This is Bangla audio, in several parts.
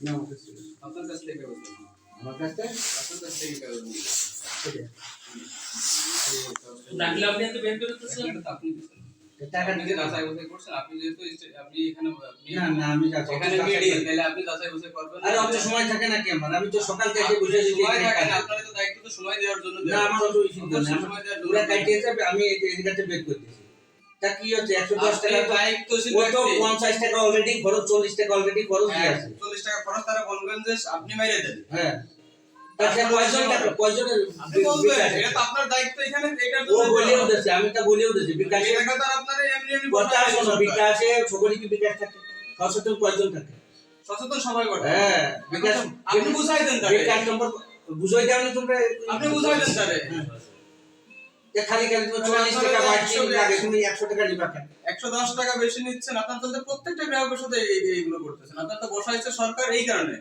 না আমার কাছে আপনার কাছ থেকে কাগজ নেই। আমার কাছে আপনার কাছ থেকে কাগজ নেই। ডাকলে আপনি এত বের করে দিতেছেন। এটা তো আপনি দিচ্ছেন। টাকা আপনি যে যাচাই বাছাই করছেন, আপনি যেহেতু আপনি এখানে না না আমি যাচ্ছি এখানে মিডিয়া, তাহলে আপনি যাচাই বাছাই করবেন। আরে অত সময় থাকে নাকি আমার? আমি তো সকাল থেকে বুঝে দিই সময় থাকে না, আপনার তো দায়িত্ব তো সময় দেওয়ার জন্য না দেওয়া। আমার অত চিন্তা নেই। সময় দেওয়ার জন্য পুরো কাটিয়েছে আমি এই কাছে বের করে দিয়েছি। তা কি হচ্ছে 110 টাকা তো দায়িত্বশীল ও তো ব্যক্তি। 50 টাকা অলরেডি খরচ, 40 টাকা অলরেডি খরচ দিয়ে আছে। 40 টাকা খরচ, তারা বলবেন যে আপনি মাইরে দেন। হ্যাঁ তাহলে কয়জনের আপনি বলবেন এটা তো আপনার দায়িত্ব এখানে, এটার ও জন্য বলেও দিয়েছে, আমি তো বলেও দিয়েছি বিকাশে এই টাকা তো আপনারা এমনি এমনি কথা বসায় শোনো, দিয়েছেন। বিকাশে সকলে কি বিকাশ থাকে? সচেতন কয়জন থাকে? সচেতন সবাই করে। হ্যাঁ বিকাশ আপনি বুঝাই দেন তারে। বিকাশ নম্বর বুঝাই দাও না তোমরা, আপনি বুঝাই দেন তারে। যে খালি তো 40 টাকা বাড়তি লাগে, তুমি 100 টাকা নিবা কেন? 110 টাকা বেশি নিচ্ছেন, আপনার তো প্রত্যেকটা গ্রাহকের সাথে এইগুলো করতেছেন। আপনার তো বসাইছে সরকার এই কারণে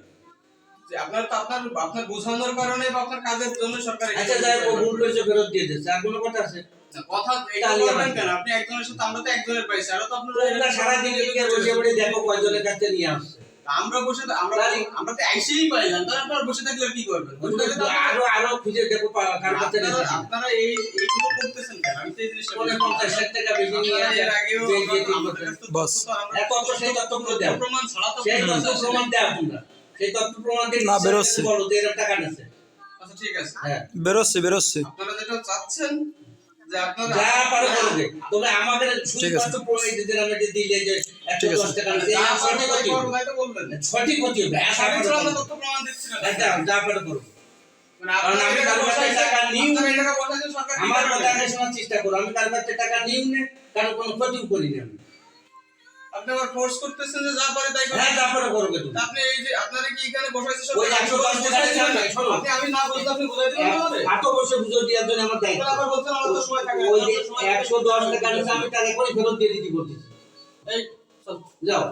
যে আপনার তো আপনার বোঝানোর কারণে বা আপনার কাজের জন্য সরকার। আচ্ছা যাই হোক, ভুল করেছে ফেরত দিয়ে দিচ্ছে, আর কোনো কথা আছে? কথা এটা বলবেন কেন? আপনি একজনের সাথে, আমরা তো একজনের পাইছি, আর তো আপনারা তোমরা সারাদিন লিখে বসে বসে দেখো কয়জনের কাছে নিয়ে আসছে। আমরা বসে আমরা তো আইসেই পাইলাম, তাহলে আপনারা বসে থাকলে আর কি করবেন? বসে থাকলে তো আরো খুঁজে দেখো কার কাছে নিয়ে আসছে। আপনারা এইগুলো করতেছেন কেন? আমি তো এই জিনিসটা পরে 50 টাকা বেশি নিয়ে আপনারা আসছে, এর আগেও যে ঠিক আমাদের করছে। কাছে তো বস। তথ্য তো আমরা এত তথ্য, সেই তথ্যগুলো দাও। প্রমাণ ছাড়া তো সেই তথ্য প্রমাণ দাও তোমরা, সেই তথ্য প্রমাণ দিয়ে না, বেরোচ্ছে। বলো যে এরা টাকা নিচ্ছে। আচ্ছা ঠিক আছে, হ্যাঁ বেরোচ্ছে আপনারা যেটা চাচ্ছেন যে আপনারা যা পারো করবে, তবে আমাদের ঠিক আছে। শুধুমাত্র প্রমাণ দিতে আমরা যে দিলে যে ঠিক আছে। 110 টাকা নিচ্ছে, যা এই সঠিক পারবেন হতে হবে। তাই তো বলবেন। সঠিক হতে হবে, সাড়ে ছয় আমরা তথ্য প্রমাণ দিচ্ছি না। যা পারো করো। মানে কারণ আমি আপনারা কারো কাছে বসাইছেন, টাকা নিই আপনারা এই টাকা বসাইছেন, সরকার কি আমার করবে? কথা আগে শোনার চেষ্টা করো, আমি কারো কাছে টাকা নিই না, কারো কোনো ক্ষতিও করি না আমি। আপনি আবার ফোর্স করতেছেন যে যা পারে তাই করবে। হ্যাঁ যা পারো করবে তুমি। তা আপনি এই যে আপনারা কি এখানে বসাইছে ওই সরকার? 110 টাকা নিচ্ছে না, শোনো। আপনি আমি না বলতে আপনি বুঝাই দিবেন আমাদের। এত বছর বুঝে দেওয়ার জন্য আমার দায়িত্ব। আবার বলছেন আমাদের তো সময় থাকে না। ওই যে 110 টাকা নিচ্ছে, আমি টাকা করে ফেরত দিয়ে দিতে বলতেছি। এই চল। যাও।